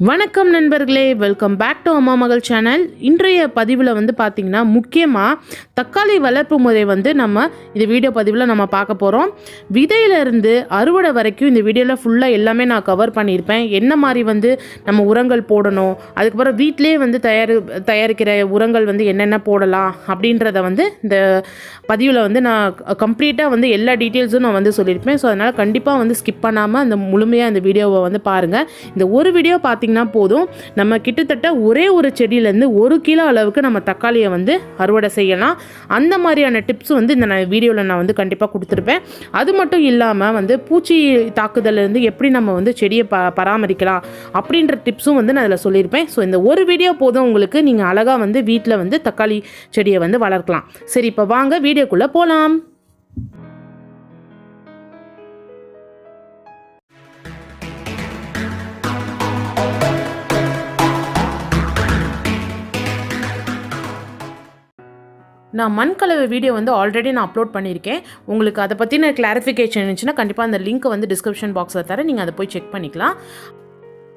வணக்கம் நண்பர்களே, welcome back to அம்மா மகள் சேனல். இன்றைய பதிவில் வந்து பார்த்திங்கன்னா முக்கியமாக தக்காளி வளர்ப்பு முறை வந்து நம்ம இந்த வீடியோ பதிவில் நம்ம பார்க்க போகிறோம். விதையிலேருந்து அறுவடை வரைக்கும் இந்த வீடியோவில் ஃபுல்லாக எல்லாமே நான் கவர் பண்ணியிருப்பேன். என்ன மாதிரி வந்து நம்ம உரங்கள் போடணும், அதுக்கப்புறம் வீட்டிலே வந்து தயாரிக்கிற உரங்கள் வந்து என்னென்ன போடலாம் அப்படின்றத வந்து இந்த பதிவில் வந்து நான் கம்ப்ளீட்டாக வந்து எல்லா டீட்டெயில்ஸும் நான் வந்து சொல்லியிருப்பேன். ஸோ அதனால் கண்டிப்பாக வந்து ஸ்கிப் பண்ணாமல் அந்த முழுமையாக அந்த வீடியோவை வந்து பாருங்கள். இந்த ஒரு வீடியோ போதும், நம்ம கிட்டத்தட்ட ஒரே ஒரு செடியிலேருந்து 1 கிலோ அளவுக்கு நம்ம தக்காளியை வந்து அறுவடை செய்யலாம். அந்த மாதிரியான டிப்ஸ் வந்து இந்த வீடியோவில் நான் வந்து கண்டிப்பாக கொடுத்துருப்பேன். அது மட்டும் இல்லாமல் வந்து பூச்சி தாக்குதலேருந்து எப்படி நம்ம வந்து செடியை பராமரிக்கலாம் அப்படின்ற டிப்ஸும் வந்து நான் அதில் சொல்லியிருப்பேன். ஸோ இந்த ஒரு வீடியோ போதும் உங்களுக்கு, நீங்கள் அழகாக வந்து வீட்டில் வந்து தக்காளி செடியை வந்து வளர்க்கலாம். சரி, இப்போ வாங்க வீடியோக்குள்ளே போகலாம். நான் மண் கலவை வீடியோ வந்து ஆல்ரெடி நான் அப்லோட் பண்ணியிருக்கேன். உங்களுக்கு அதை பற்றின கிளாரிஃபிகேஷன் இருந்துச்சுன்னா கண்டிப்பாக அந்த லிங்க் வந்து டிஸ்கிரிப்ஷன் பாக்ஸில் தரேன், நீங்கள் அதை போய் செக் பண்ணிக்கலாம்.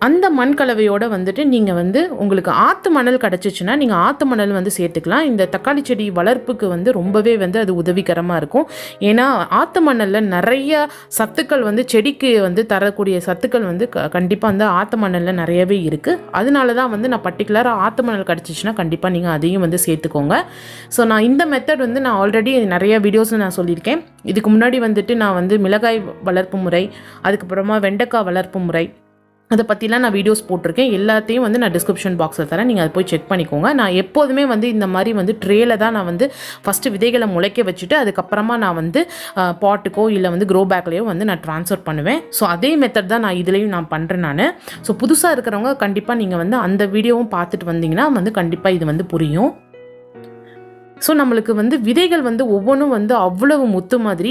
அந்த மண் கலவையோடு வந்துட்டு நீங்கள் வந்து உங்களுக்கு ஆற்று மணல் கிடச்சிச்சின்னா நீங்கள் ஆற்று மணல் வந்து சேர்த்துக்கலாம். இந்த தக்காளி செடி வளர்ப்புக்கு வந்து ரொம்பவே வந்து அது உதவிகரமாக இருக்கும். ஏன்னா ஆற்று மணலில் நிறைய சத்துக்கள் வந்து செடிக்கு வந்து தரக்கூடிய சத்துக்கள் வந்து கண்டிப்பாக வந்து ஆற்று மணலில் நிறையவே இருக்குது. அதனால தான் வந்து நான் பர்டிகுலராக ஆற்று மணல் கிடச்சிச்சின்னா கண்டிப்பாக நீங்கள் அதையும் வந்து சேர்த்துக்கோங்க. ஸோ நான் இந்த மெத்தட் வந்து நான் ஆல்ரெடி நிறைய வீடியோஸ் நான் சொல்லியிருக்கேன். இதுக்கு முன்னாடி வந்துட்டு நான் வந்து மிளகாய் வளர்ப்பு முறை, அதுக்கப்புறமா வெண்டைக்காய் வளர்ப்பு முறை, அதை பற்றிலாம் நான் வீடியோஸ் போட்டிருக்கேன். எல்லாத்தையும் வந்து நான் டிஸ்கிரிப்ஷன் பாக்ஸில் தரேன், நீங்கள் அதை போய் செக் பண்ணிக்கோங்க. நான் எப்போதுமே வந்து இந்த மாதிரி வந்து ட்ரேயில் தான் நான் வந்து ஃபஸ்ட்டு விதைகளை முளைக்க வச்சுட்டு அதுக்கப்புறமா நான் வந்து பாட்டுக்கோ இல்லை வந்து க்ரோ பேக்லேயோ வந்து நான் ட்ரான்ஸ்ஃபர் பண்ணுவேன். ஸோ அதே மெத்தட் தான் நான் இதுலேயும் நான் பண்ணுறேன் நான். ஸோ புதுசாக இருக்கிறவங்க கண்டிப்பாக நீங்கள் வந்து அந்த வீடியோவும் பார்த்துட்டு வந்தீங்கன்னா வந்து கண்டிப்பாக இது வந்து புரியும். ஸோ நம்மளுக்கு வந்து விதைகள் வந்து ஒவ்வொன்றும் வந்து அவ்வளவு முத்து மாதிரி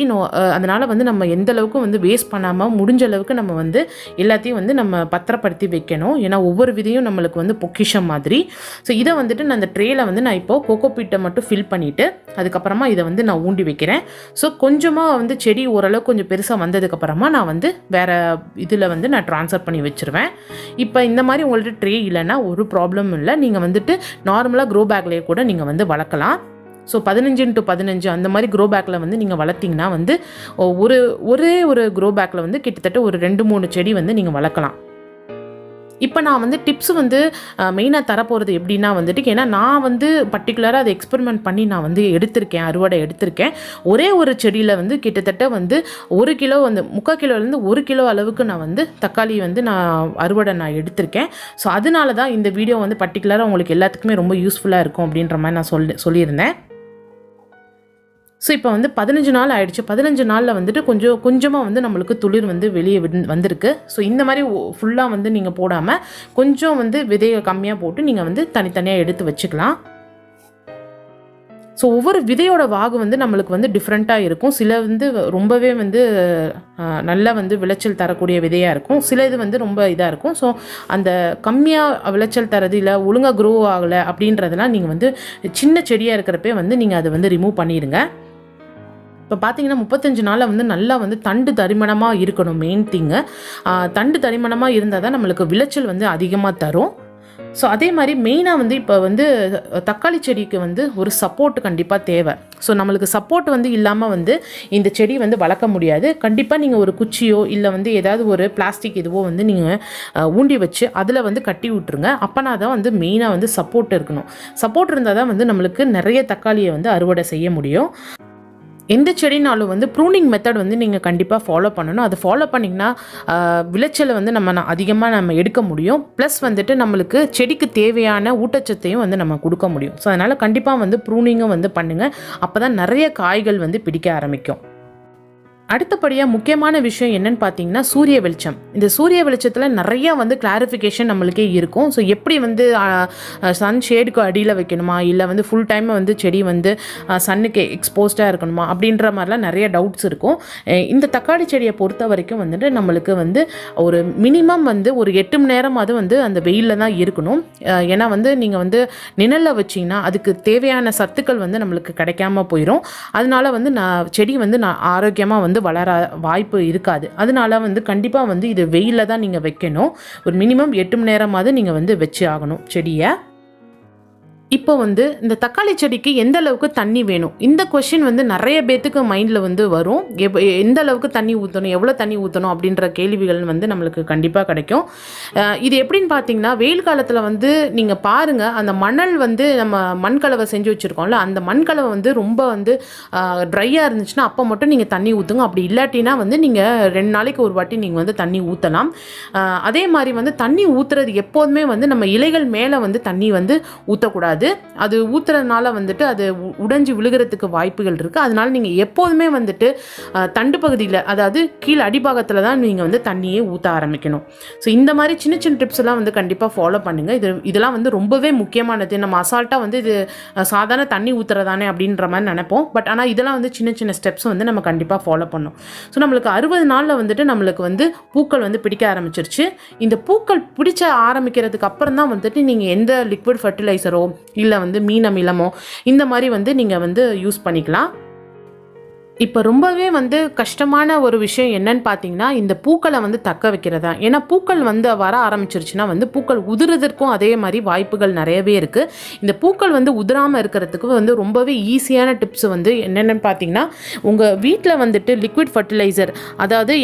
அதனால் வந்து நம்ம எந்த அளவுக்கு வந்து வேஸ்ட் பண்ணாமல் முடிஞ்ச அளவுக்கு நம்ம வந்து எல்லாத்தையும் வந்து நம்ம பத்திரப்படுத்தி வைக்கணும். ஏன்னா ஒவ்வொரு விதையும் நம்மளுக்கு வந்து பொக்கிஷம் மாதிரி. ஸோ இதை வந்துட்டு நான் அந்த ட்ரேயில் வந்து நான் இப்போது கோகோபீட்டை மட்டும் ஃபில் பண்ணிவிட்டு அதுக்கப்புறமா இதை வந்து நான் ஊண்டி வைக்கிறேன். ஸோ கொஞ்சமாக வந்து செடி ஓரளவுக்கு கொஞ்சம் பெருசாக வந்ததுக்கப்புறமா நான் வந்து வேறு இதில் வந்து நான் ட்ரான்ஸ்ஃபர் பண்ணி வச்சுருவேன். இப்போ இந்த மாதிரி உங்கள்கிட்ட ட்ரே இல்லைன்னா ஒரு ப்ராப்ளம் இல்லை, நீங்கள் வந்துட்டு நார்மலாக க்ரோ பேக்லேயே கூட நீங்கள் வந்து வளர்க்கலாம். ஸோ 15x15 அந்த மாதிரி க்ரோ பேக்கில் வந்து நீங்கள் வளர்த்திங்கன்னா வந்து ஒரே ஒரு க்ரோ பேக்கில் வந்து கிட்டத்தட்ட ஒரு 2-3 செடி வந்து நீங்கள் வளர்க்கலாம். இப்போ நான் வந்து டிப்ஸ் வந்து மெயினாக தரப்போகிறது எப்படின்னா வந்துட்டு, ஏன்னா நான் வந்து பர்டிகுலராக அதை எக்ஸ்பெரிமெண்ட் பண்ணி நான் வந்து அறுவடை எடுத்திருக்கேன். ஒரே ஒரு செடியில் வந்து கிட்டத்தட்ட வந்து 1 கிலோ வந்து 3/4 கிலோலேருந்து 1 கிலோ அளவுக்கு நான் வந்து தக்காளி வந்து நான் அறுவடை எடுத்திருக்கேன். ஸோ அதனால தான் இந்த வீடியோ வந்து பர்டிகுலராக உங்களுக்கு எல்லாத்துக்குமே ரொம்ப யூஸ்ஃபுல்லாக இருக்கும் அப்படின்ற மாதிரி நான் சொல்லியிருந்தேன். ஸோ இப்போ வந்து 15 நாள் ஆகிடுச்சு. 15 நாளில் வந்துட்டு கொஞ்சமாக வந்து நம்மளுக்கு துளிர் வந்து வெளியே வந்திருக்கு. ஸோ இந்த மாதிரி ஃபுல்லாக வந்து நீங்கள் போடாமல் கொஞ்சம் வந்து விதையை கம்மியாக போட்டு நீங்கள் வந்து தனித்தனியாக எடுத்து வச்சுக்கலாம். ஸோ ஒவ்வொரு விதையோட வாகு வந்து நம்மளுக்கு வந்து டிஃப்ரெண்ட்டாக இருக்கும். சில வந்து ரொம்பவே வந்து நல்லா வந்து விளைச்சல் தரக்கூடிய விதையாக இருக்கும், சில இது வந்து ரொம்ப இதாக இருக்கும். ஸோ அந்த கம்மியாக விளைச்சல் தரது இல்லை ஒழுங்காக க்ரோ ஆகலை அப்படின்றதெல்லாம் நீங்கள் வந்து சின்ன செடியாக இருக்கிறப்பே வந்து நீங்கள் அதை வந்து ரிமூவ் பண்ணிடுங்க. இப்போ பார்த்தீங்கன்னா 35 நாளில் வந்து நல்லா வந்து தண்டு தரிமணமாக இருக்கணும். மெயின் திங்கு தண்டு தரிமணமாக இருந்தால் தான் நம்மளுக்கு விளைச்சல் வந்து அதிகமாக தரும். ஸோ அதே மாதிரி மெயினாக வந்து இப்போ வந்து தக்காளி செடிக்கு வந்து ஒரு சப்போர்ட் கண்டிப்பாக தேவை. ஸோ நம்மளுக்கு சப்போர்ட் வந்து இல்லாமல் வந்து இந்த செடி வந்து வளர்க்க முடியாது. கண்டிப்பாக நீங்கள் ஒரு குச்சியோ இல்லை வந்து ஏதாவது ஒரு பிளாஸ்டிக் இதுவோ வந்து நீங்கள் ஊண்டி வச்சு அதில் வந்து கட்டி விட்டுருங்க. அப்போனா தான் வந்து மெயினாக வந்து சப்போர்ட் இருக்கணும். சப்போர்ட் இருந்தால் தான் வந்து நம்மளுக்கு நிறைய தக்காளியை வந்து அறுவடை செய்ய முடியும். எந்த செடினாலும் வந்து ப்ரூனிங் மெத்தட் வந்து நீங்கள் கண்டிப்பாக ஃபாலோ பண்ணணும். அதை ஃபாலோ பண்ணிங்கன்னா விளைச்சலை வந்து நம்ம அதிகமாக எடுக்க முடியும். ப்ளஸ் வந்துட்டு நம்மளுக்கு செடிக்கு தேவையான ஊட்டச்சத்தையும் வந்து நம்ம கொடுக்க முடியும். ஸோ அதனால் கண்டிப்பாக வந்து ப்ரூனிங்கும் வந்து பண்ணுங்கள். அப்போ தான் நிறைய காய்கள் வந்து பிடிக்க ஆரம்பிக்கும். அடுத்தபடியாக முக்கியமான விஷயம் என்னென்னு பார்த்தீங்கன்னா சூரிய வெளிச்சம். இந்த சூரிய வெளிச்சத்தில் நிறையா வந்து கிளாரிஃபிகேஷன் நம்மளுக்கே இருக்கும். ஸோ எப்படி வந்து சன் ஷேடுக்கு அடியில் வைக்கணுமா இல்லை வந்து ஃபுல் டைம் வந்து செடி வந்து சன்னுக்கு எக்ஸ்போஸ்டாக இருக்கணுமா அப்படின்ற மாதிரிலாம் நிறைய டவுட்ஸ் இருக்கும். இந்த தக்காளி செடியை பொறுத்த வரைக்கும் வந்துட்டு நம்மளுக்கு வந்து ஒரு மினிமம் வந்து ஒரு 8 மணி நேரமாவது வந்து அந்த வெயிலில் தான் இருக்கணும். ஏன்னா வந்து நீங்கள் வந்து நிழலில் வச்சிங்கன்னா அதுக்கு தேவையான சத்துக்கள் வந்து நம்மளுக்கு கிடைக்காம போயிடும். அதனால வந்து செடி வந்து ஆரோக்கியமாக வந்து வந்து வளர வாய்ப்பு இருக்காது. அதனால வந்து கண்டிப்பாக வந்து இது வெயிலில் தான் நீங்கள் வைக்கணும். ஒரு மினிமம் 8 மணி நேரமாவது நீங்கள் வந்து வச்சு ஆகணும் செடியை. இப்போ வந்து இந்த தக்காளி செடிக்கு எந்த அளவுக்கு தண்ணி வேணும், இந்த கொஷின் வந்து நிறைய பேத்துக்கு மைண்டில் வந்து வரும். எந்த அளவுக்கு தண்ணி ஊற்றணும், எவ்வளோ தண்ணி ஊற்றணும் அப்படின்ற கேள்விகள் வந்து நம்மளுக்கு கண்டிப்பாக கிடைக்கும். இது எப்படின்னு பார்த்தீங்கன்னா, வெயில் காலத்தில் வந்து நீங்கள் பாருங்கள், அந்த மணல் வந்து நம்ம மண்கலவை செஞ்சு வச்சுருக்கோம்ல, அந்த மண்கலவை வந்து ரொம்ப வந்து ட்ரையாக இருந்துச்சுன்னா அப்போ மட்டும் நீங்கள் தண்ணி ஊற்றுங்க. அப்படி இல்லாட்டினா வந்து நீங்கள் 2 நாளைக்கு ஒரு வாட்டி நீங்கள் வந்து தண்ணி ஊற்றலாம். அதே மாதிரி வந்து தண்ணி ஊற்றுறது எப்போதுமே வந்து நம்ம இலைகள் மேலே வந்து தண்ணி வந்து ஊற்றக்கூடாது. அது ஊத்துறதுனால வந்துட்டு அது உடைஞ்சு விழுகிறதுக்கு வாய்ப்புகள் இருக்குது. அதனால நீங்கள் எப்போதுமே வந்துட்டு தண்டு பகுதியில், அதாவது கீழே அடிபாகத்தில் தான் நீங்கள் வந்து தண்ணியே ஊற்ற ஆரம்பிக்கணும். ஸோ இந்த மாதிரி சின்ன சின்ன டிப்ஸ் எல்லாம் வந்து கண்டிப்பாக ஃபாலோ பண்ணுங்கள். இதெல்லாம் வந்து ரொம்பவே முக்கியமானது. நம்ம அசால்ட்டாக வந்து இது சாதாரண தண்ணி ஊற்றுறதானே அப்படின்ற மாதிரி நினைப்போம். பட் ஆனால் இதெல்லாம் வந்து சின்ன சின்ன ஸ்டெப்ஸ் வந்து நம்ம கண்டிப்பாக ஃபாலோ பண்ணணும். ஸோ நம்மளுக்கு 60 நாளில் வந்துட்டு நம்மளுக்கு வந்து பூக்கள் வந்து பிடிக்க ஆரம்பிச்சிருச்சு. இந்த பூக்கள் பிடிச்ச ஆரம்பிக்கிறதுக்கு அப்புறம் தான் வந்துட்டு நீங்கள் எந்த லிக்விட் ஃபர்டிலைசரோ இல்லை வந்து மீன் அமிலமோ இந்த மாதிரி வந்து நீங்கள் வந்து யூஸ் பண்ணிக்கலாம். இப்போ ரொம்பவே வந்து கஷ்டமான ஒரு விஷயம் என்னன்னு பார்த்தீங்கன்னா, இந்த பூக்களை வந்து தக்க வைக்கிறதா. ஏன்னா பூக்கள் வந்து வர ஆரம்பிச்சிருச்சுன்னா வந்து பூக்கள் உதிர்றதற்கும் அதே மாதிரி வாய்ப்புகள் நிறையவே இருக்குது. இந்த பூக்கள் வந்து உதிராமல் இருக்கிறதுக்கு வந்து ரொம்பவே ஈஸியான டிப்ஸ் வந்து என்னென்னு பார்த்தீங்கன்னா, உங்கள் வீட்டில் வந்துட்டு லிக்விட் ஃபர்டிலைசர், அதாவது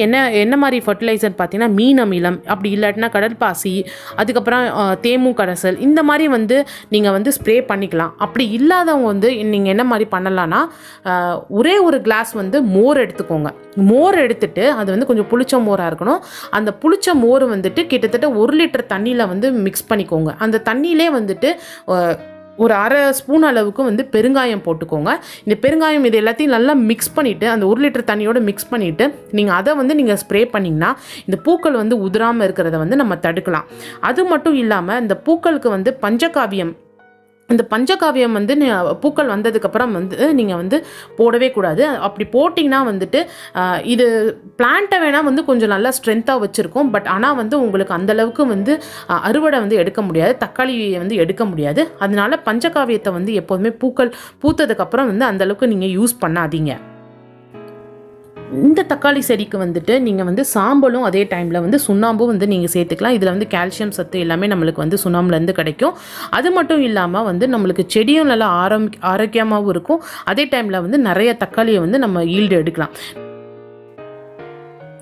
என்ன மாதிரி ஃபர்டிலைசர் பார்த்தீங்கன்னா, மீன் அமிலம், அப்படி இல்லாட்டினா கடல்பாசி, அதுக்கப்புறம் தேமு கரைசல், இந்த மாதிரி வந்து நீங்கள் வந்து ஸ்ப்ரே பண்ணிக்கலாம். அப்படி இல்லாதவங்க வந்து நீங்கள் என்ன மாதிரி பண்ணலான்னா, ஒரே ஒரு கிளாஸ் வந்து மோர் எடுத்துக்கோங்க. மோர் எடுத்துட்டு அது வந்து கொஞ்சம் புளிச்ச மோராக இருக்கணும். அந்த புளிச்ச மோர் வந்துட்டு கிட்டத்தட்ட 1 லிட்டர் தண்ணியில் வந்து மிக்ஸ் பண்ணிக்கோங்க. அந்த தண்ணியிலே வந்துட்டு ஒரு 1/2 ஸ்பூன் அளவுக்கு வந்து பெருங்காயம் போட்டுக்கோங்க. இந்த பெருங்காயம் இது எல்லாத்தையும் நல்லா மிக்ஸ் பண்ணிவிட்டு, அந்த 1 லிட்டர் தண்ணியோட மிக்ஸ் பண்ணிவிட்டு நீங்கள் அதை வந்து நீங்கள் ஸ்ப்ரே பண்ணிங்கன்னா இந்த பூக்கள் வந்து உதிராமல் இருக்கிறத வந்து நம்ம தடுக்கலாம். அது மட்டும் இல்லாமல் இந்த பூக்களுக்கு வந்து பஞ்சகாவியம், இந்த பஞ்சகாவியம் வந்து பூக்கள் வந்ததுக்கப்புறம் வந்து நீங்கள் வந்து போடவே கூடாது. அப்படி போட்டிங்கன்னா வந்துட்டு இது பிளான்ட்டை வேணால் வந்து கொஞ்சம் நல்லா ஸ்ட்ரென்த்தாக வச்சுருக்கோம். பட் ஆனால் வந்து உங்களுக்கு அந்தளவுக்கு வந்து அறுவடை வந்து எடுக்க முடியாது, தக்காளியை வந்து எடுக்க முடியாது. அதனால பஞ்சகாவியத்தை வந்து எப்போதுமே பூக்கள் பூத்ததுக்கப்புறம் வந்து அந்தளவுக்கு நீங்கள் யூஸ் பண்ணாதீங்க. இந்த தக்காளி செடிக்கு வந்துட்டு நீங்கள் வந்து சாம்பலும் அதே டைமில் வந்து சுண்ணாம்பும் வந்து நீங்கள் சேர்த்துக்கலாம். இதில் வந்து கால்சியம் சத்து எல்லாமே நம்மளுக்கு வந்து சுண்ணாம்புலேருந்து கிடைக்கும். அது மட்டும் இல்லாமல் வந்து நம்மளுக்கு செடியும் நல்லா ஆரோக்கியமாகவும் இருக்கும். அதே டைமில் வந்து நிறைய தக்காளியை வந்து நம்ம ஈல்டு எடுக்கலாம்.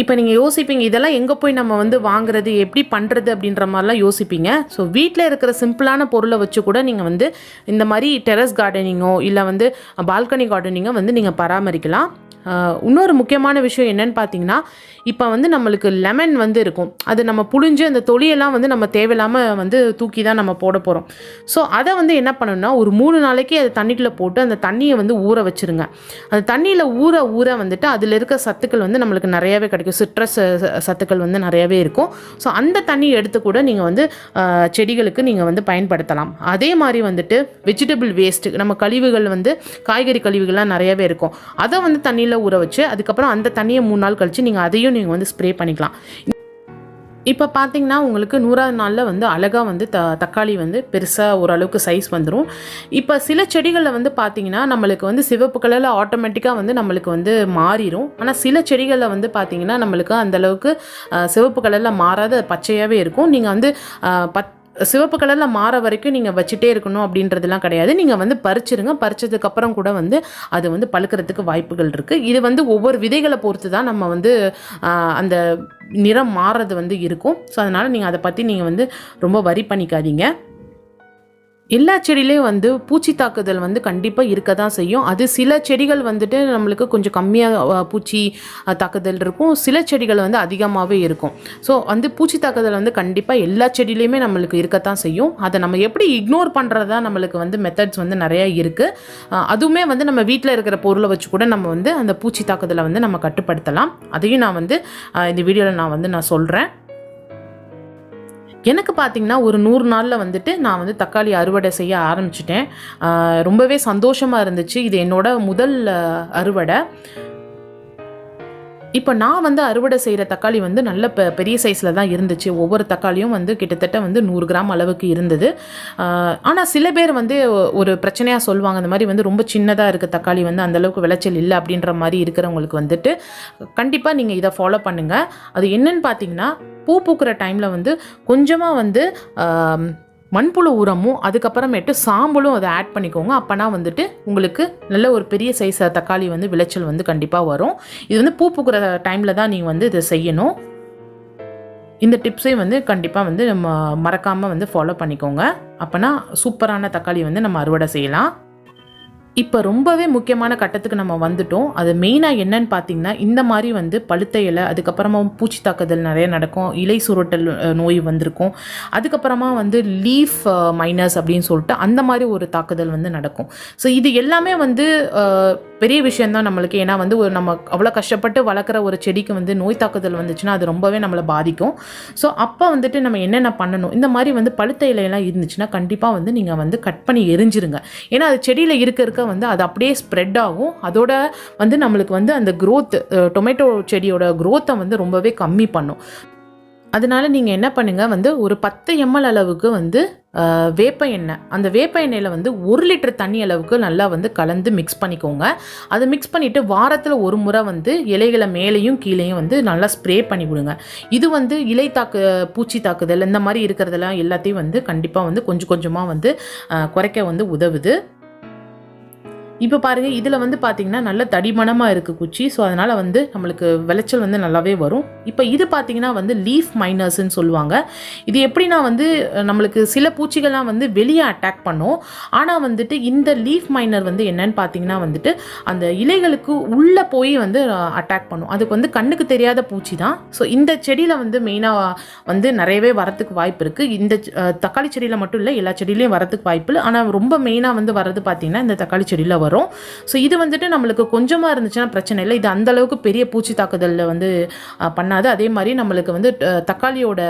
இப்போ நீங்கள் யோசிப்பீங்க, இதெல்லாம் எங்கே போய் நம்ம வந்து வாங்குறது, எப்படி பண்ணுறது அப்படின்ற மாதிரிலாம் யோசிப்பீங்க. ஸோ வீட்டில் இருக்கிற சிம்பிளான பொருளை வச்சு கூட நீங்கள் வந்து இந்த மாதிரி டெரஸ் கார்டனிங்கோ இல்லை வந்து பால்கனி கார்டனிங்கோ வந்து நீங்கள் பராமரிக்கலாம். இன்னொரு முக்கியமான விஷயம் என்னன்னு பார்த்தீங்கன்னா, இப்போ வந்து நம்மளுக்கு லெமன் வந்து இருக்கும். அது நம்ம புழிஞ்சு அந்த தொலியெல்லாம் வந்து நம்ம தேவையில்லாமல் வந்து தூக்கி தான் நம்ம போட போகிறோம். ஸோ அதை வந்து என்ன பண்ணணும்னா, ஒரு 3 நாளைக்கு அது தண்ணிக்குள்ளே போட்டு அந்த தண்ணியை வந்து ஊற வச்சுருங்க. அந்த தண்ணியில் ஊற வந்துட்டு அதில் இருக்க சத்துக்கள் வந்து நம்மளுக்கு நிறையாவே கிடைக்கும். சிட்ரஸ் சத்துக்கள் வந்து நிறையாவே இருக்கும். ஸோ அந்த தண்ணியை எடுத்து கூட நீங்கள் வந்து செடிகளுக்கு நீங்கள் வந்து பயன்படுத்தலாம். அதே மாதிரி வந்துட்டு வெஜிடபிள் வேஸ்ட்டு, நம்ம கழிவுகள் வந்து காய்கறி கழிவுகள்லாம் நிறையாவே இருக்கும். அதை வந்து தண்ணியில் ஊற வச்சு அதுக்கப்புறம் அந்த தண்ணியை 3 நாள் கழிச்சு நீங்கள் அதையும் நீங்கள் வந்து ஸ்ப்ரே பண்ணிக்கலாம். இப்போ பார்த்தீங்கன்னா உங்களுக்கு 100ஆவது நாளில் வந்து அழகாக வந்து தக்காளி வந்து பெருசாக ஓரளவுக்கு சைஸ் வந்துடும். இப்போ சில செடிகளில் வந்து பார்த்தீங்கன்னா நம்மளுக்கு வந்து சிவப்பு கலரில் ஆட்டோமேட்டிக்காக வந்து நம்மளுக்கு வந்து மாறிடும். ஆனால் சில செடிகளில் வந்து பார்த்தீங்கன்னா நம்மளுக்கு அந்தளவுக்கு சிவப்பு கலரில் மாறாத பச்சையாகவே இருக்கும். நீங்கள் வந்து சிவப்பு கலரில் மாற வரைக்கும் நீங்கள் வச்சுட்டே இருக்கணும் அப்படின்றதுலாம் கிடையாது. நீங்கள் வந்து பறிச்சிருங்க. பறிச்சதுக்கப்புறம் கூட வந்து அது வந்து பழுக்கிறதுக்கு வாய்ப்புகள் இருக்குது. இது வந்து ஒவ்வொரு விதைகளை பொறுத்து தான் நம்ம வந்து அந்த நிறம் மாறுறது வந்து இருக்கும். ஸோ அதனால் நீங்கள் அதை பற்றி நீங்கள் வந்து ரொம்ப வரி பண்ணிக்காதீங்க. எல்லா செடியிலையும் வந்து பூச்சி தாக்குதல் வந்து கண்டிப்பாக இருக்க தான் செய்யும். அது சில செடிகள் வந்துட்டு நம்மளுக்கு கொஞ்சம் கம்மியாக பூச்சி தாக்குதல் இருக்கும், சில செடிகள் வந்து அதிகமாகவே இருக்கும். ஸோ வந்து பூச்சி தாக்குதல் வந்து கண்டிப்பாக எல்லா செடியிலையுமே நம்மளுக்கு இருக்கத்தான் செய்யும். அதை நம்ம எப்படி இக்னோர் பண்ணுறதா நம்மளுக்கு வந்து மெத்தட்ஸ் வந்து நிறையா இருக்குது. அதுவுமே வந்து நம்ம வீட்டில் இருக்கிற பொருளை வச்சு கூட நம்ம வந்து அந்த பூச்சி தாக்குதலை வந்து நம்ம கட்டுப்படுத்தலாம். அதையும் நான் வந்து இந்த வீடியோவில் நான் சொல்கிறேன். எனக்கு பார்த்திங்கன்னா ஒரு 100 நாளில் வந்துட்டு நான் வந்து தக்காளி அறுவடை செய்ய ஆரம்பிச்சிட்டேன். ரொம்பவே சந்தோஷமாக இருந்துச்சு. இது என்னோட முதல் அறுவடை. இப்போ நான் வந்து அறுவடை செய்கிற தக்காளி வந்து நல்ல பெரிய சைஸில் தான் இருந்துச்சு. ஒவ்வொரு தக்காளியும் வந்து கிட்டத்தட்ட வந்து 100 கிராம் அளவுக்கு இருந்தது. ஆனால் சில பேர் வந்து ஒரு பிரச்சனையாக சொல்லுவாங்க, இந்த மாதிரி வந்து ரொம்ப சின்னதாக இருக்க தக்காளி வந்து அந்தளவுக்கு விளைச்சல் இல்லை அப்படின்ற மாதிரி இருக்கிறவங்களுக்கு வந்துட்டு கண்டிப்பாக நீங்கள் இதை ஃபாலோ பண்ணுங்கள். அது என்னன்னு பார்த்தீங்கன்னா, பூ பூக்கிற டைமில் வந்து கொஞ்சமாக வந்து மண்புழு உரமும் அதுக்கப்புறமேட்டு சாம்பலும் அதை ஆட் பண்ணிக்கோங்க. அப்போனா வந்துட்டு உங்களுக்கு நல்ல ஒரு பெரிய சைஸ் தக்காளி வந்து விளைச்சல் வந்து கண்டிப்பாக வரும். இது வந்து பூ பூக்கிற டைமில் தான் நீங்கள் வந்து இதை செய்யணும். இந்த டிப்ஸையும் வந்து கண்டிப்பாக வந்து நம்ம மறக்காமல் வந்து ஃபாலோ பண்ணிக்கோங்க. அப்போனா சூப்பரான தக்காளி வந்து நம்ம அறுவடை செய்யலாம். இப்போ ரொம்பவே முக்கியமான கட்டத்துக்கு நம்ம வந்துட்டோம். அது மெயினாக என்னன்னு பார்த்தீங்கன்னா, இந்த மாதிரி வந்து பழுத்த இலை, அதுக்கப்புறமா பூச்சி தாக்குதல் நிறைய நடக்கும், இலை சுருட்டல் நோய் வந்திருக்கும், அதுக்கப்புறமா வந்து லீஃப் மைனஸ் அப்படின்னு சொல்லிட்டு அந்த மாதிரி ஒரு தாக்குதல் வந்து நடக்கும். ஸோ இது எல்லாமே வந்து பெரிய விஷயந்தான் நம்மளுக்கு. ஏன்னா வந்து நம்ம அவ்வளோ கஷ்டப்பட்டு வளர்க்குற ஒரு செடிக்கு வந்து நோய் தாக்குதல் வந்துச்சுன்னா அது ரொம்பவே நம்மளை பாதிக்கும். ஸோ அப்போ வந்துட்டு நம்ம என்னென்ன பண்ணணும், இந்த மாதிரி வந்து பழுத்த இலையெல்லாம் இருந்துச்சுன்னா கண்டிப்பாக வந்து நீங்கள் வந்து கட் பண்ணி எரிஞ்சிருங்க. ஏன்னா அது செடியில் இருக்க வந்து அது அப்படியே ஸ்ப்ரெட் ஆகும். அதோட வந்து நம்மளுக்கு வந்து அந்த க்ரோத், டொமேட்டோ செடியோட க்ரோத்தை வந்து ரொம்பவே கம்மி பண்ணும். அதனால நீங்கள் என்ன பண்ணுங்கள், வந்து ஒரு 10 ml அளவுக்கு வந்து வேப்ப எண்ணெய், அந்த வேப்ப எண்ணெயில் வந்து 1 லிட்டர் தண்ணி அளவுக்கு நல்லா வந்து கலந்து மிக்ஸ் பண்ணிக்கோங்க. அதை மிக்ஸ் பண்ணிவிட்டு வாரத்தில் ஒரு முறை வந்து இலைகளை மேலேயும் கீழேயும் வந்து நல்லா ஸ்ப்ரே பண்ணி விடுங்க. இது வந்து இலை பூச்சி தாக்குதல் இந்த மாதிரி இருக்கிறதெல்லாம் எல்லாத்தையும் வந்து கண்டிப்பாக வந்து கொஞ்சம் கொஞ்சமாக வந்து குறைக்க வந்து உதவுது. இப்போ பாருங்கள், இதில் வந்து பார்த்திங்கன்னா நல்ல தடிமனமாக இருக்குது குச்சி. ஸோ அதனால் வந்து நம்மளுக்கு விளைச்சல் வந்து நல்லாவே வரும். இப்போ இது பார்த்திங்கன்னா வந்து லீஃப் மைனர்ஸ்ன்னு சொல்லுவாங்க. இது எப்படின்னா வந்து நம்மளுக்கு சில பூச்சிகள்லாம் வந்து வெளியே அட்டாக் பண்ணும். ஆனால் வந்துட்டு இந்த லீஃப் மைனர் வந்து என்னன்னு பார்த்திங்கன்னா வந்துட்டு அந்த இலைகளுக்கு உள்ளே போய் வந்து அட்டாக் பண்ணும். அதுக்கு வந்து கண்ணுக்கு தெரியாத பூச்சி தான். ஸோ இந்த செடியில் வந்து மெயினாக வந்து நிறையவே வரத்துக்கு வாய்ப்பு இருக்குது. இந்த தக்காளி செடியில் மட்டும் இல்லை, எல்லா செடியிலையும் வரத்துக்கு வாய்ப்பு இல்லை. ஆனால் ரொம்ப மெயினாக வந்து வர்றது பார்த்திங்கன்னா இந்த தக்காளி செடியில் வரும். ஸோ இது வந்துட்டு நம்மளுக்கு கொஞ்சமாக இருந்துச்சுன்னா பிரச்சனை இல்லை. இது அந்தளவுக்கு பெரிய பூச்சி தாக்குதலில் வந்து பண்ணாது. அதே மாதிரி நம்மளுக்கு வந்து தக்காளியோட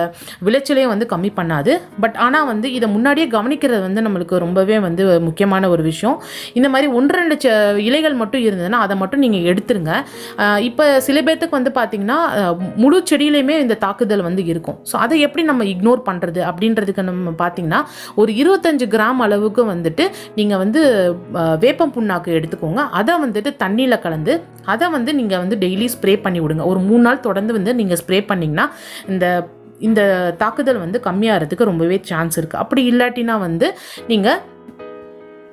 விளைச்சலையும் வந்து கம்மி பண்ணாது. பட் ஆனால் வந்து இதை முன்னாடியே கவனிக்கிறது வந்து நம்மளுக்கு ரொம்பவே வந்து முக்கியமான ஒரு விஷயம். இந்த மாதிரி 1-2 இலைகள் மட்டும் இருந்ததுன்னா அதை மட்டும் நீங்கள் எடுத்துருங்க. இப்போ சில பேர்த்துக்கு வந்து பார்த்திங்கன்னா முழு செடியிலையுமே இந்த தாக்குதல் வந்து இருக்கும். ஸோ அதை எப்படி நம்ம இக்னோர் பண்ணுறது அப்படின்றதுக்கு நம்ம பார்த்திங்கன்னா ஒரு 25 கிராம் அளவுக்கு வந்துட்டு நீங்கள் வந்து வேப்பம் புண்ணாக்கு எடுத்துக்கோங்க. அதை வந்துட்டு தண்ணியில் கலந்து அதை வந்து நீங்கள் வந்து டெய்லி ஸ்ப்ரே பண்ணி விடுங்க. ஒரு 3 நாள் தொடர்ந்து வந்து நீங்கள் ஸ்ப்ரே பண்ணிங்கன்னா இந்த தாக்குதல் வந்து கம்மியாகிறதுக்கு ரொம்பவே சான்ஸ் இருக்குது. அப்படி இல்லாட்டினா வந்து நீங்கள்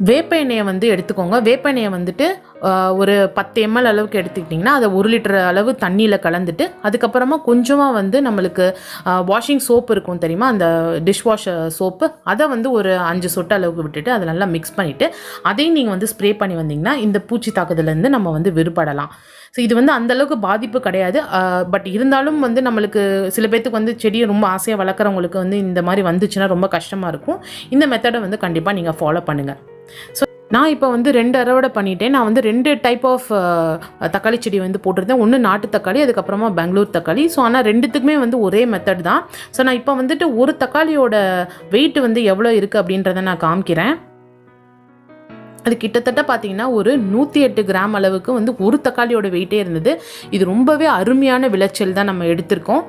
வேப்ப எண்ணெயை வந்து எடுத்துக்கோங்க. வேப்ப எண்ணெயை வந்துட்டு ஒரு 10 ml அளவுக்கு எடுத்துக்கிட்டிங்கன்னா அதை 1 லிட்டர் அளவு தண்ணியில் கலந்துட்டு அதுக்கப்புறமா கொஞ்சமாக வந்து நம்மளுக்கு வாஷிங் சோப்பு இருக்கும் தெரியுமா, அந்த டிஷ் வாஷ் சோப்பு, அதை வந்து ஒரு 5 சொட்டு அளவுக்கு விட்டுட்டு அதை நல்லா மிக்ஸ் பண்ணிவிட்டு அதையும் நீங்கள் வந்து ஸ்ப்ரே பண்ணி வந்தீங்கன்னா இந்த பூச்சி தாக்குதலேருந்து நம்ம வந்து விடுபடலாம். ஸோ இது வந்து அந்தளவுக்கு பாதிப்பு கிடையாது. பட் இருந்தாலும் வந்து நம்மளுக்கு சில பேர்த்துக்கு வந்து செடியை ரொம்ப ஆசையாக வளர்க்குறவங்களுக்கு வந்து இந்த மாதிரி வந்துச்சுன்னா ரொம்ப கஷ்டமாக இருக்கும். இந்த மெத்தடை வந்து கண்டிப்பாக நீங்கள் ஃபாலோ பண்ணுங்கள். ஸோ நான் இப்போ வந்து 2 அறுவடை பண்ணிட்டேன். நான் வந்து 2 டைப் ஆஃப் தக்காளி செடி வந்து போட்டிருந்தேன். ஒன்று நாட்டு தக்காளி, அதுக்கப்புறமா பெங்களூர் தக்காளி. ஸோ ஆனால் 2த்துக்குமே வந்து ஒரே மெத்தட் தான். ஸோ நான் இப்போ வந்துட்டு ஒரு தக்காளியோட வெயிட் வந்து எவ்வளோ இருக்குது அப்படின்றத நான் காமிக்கிறேன். அது கிட்டத்தட்ட பார்த்தீங்கன்னா ஒரு 108 கிராம் அளவுக்கு வந்து ஒரு தக்காளியோட வெயிட்டே இருந்தது. இது ரொம்பவே அருமையான விளைச்சல் தான் நம்ம எடுத்திருக்கோம்.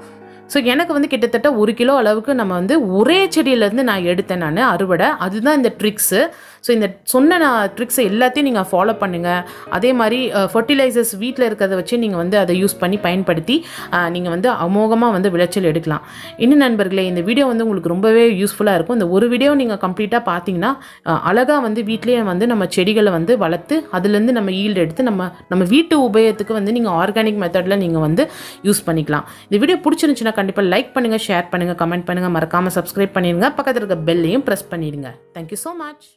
ஸோ எனக்கு வந்து கிட்டத்தட்ட 1 கிலோ அளவுக்கு நம்ம வந்து ஒரே செடியிலேருந்து நான் எடுத்தேன் நான் அறுவடை. அதுதான் இந்த ட்ரிக்ஸு. ஸோ இந்த சொன்ன ட்ரிக்ஸை எல்லாத்தையும் நீங்கள் ஃபாலோ பண்ணுங்கள். அதே மாதிரி ஃபர்டிலைசர்ஸ் வீட்டில் இருக்கிறத வச்சு நீங்கள் வந்து அதை யூஸ் பண்ணி பயன்படுத்தி நீங்கள் வந்து அமோகமாக வந்து விளைச்சல் எடுக்கலாம். இன்னும் நண்பர்களே, இந்த வீடியோ வந்து உங்களுக்கு ரொம்பவே யூஸ்ஃபுல்லாக இருக்கும். இந்த ஒரு வீடியோ நீங்கள் கம்ப்ளீட்டாக பார்த்தீங்கன்னா அழகாக வந்து வீட்லேயே வந்து நம்ம செடிகளை வந்து வளர்த்து அதுலேருந்து நம்ம ஈல்டு எடுத்து நம்ம வீட்டு உபயோகத்துக்கு வந்து நீங்கள் ஆர்கானிக் மெத்தடில் நீங்கள் வந்து யூஸ் பண்ணிக்கலாம். இந்த வீடியோ பிடிச்சிருந்துச்சுன்னா கண்டிப்பாக லைக் பண்ணுங்கள், ஷேர் பண்ணுங்கள், கமெண்ட் பண்ணுங்கள், மறக்காமல் சப்ஸ்கிரைப் பண்ணிடுங்க. பக்கத்தில் இருக்க பெல்லையும் ப்ரெஸ் பண்ணிடுங்க. Thank you so much.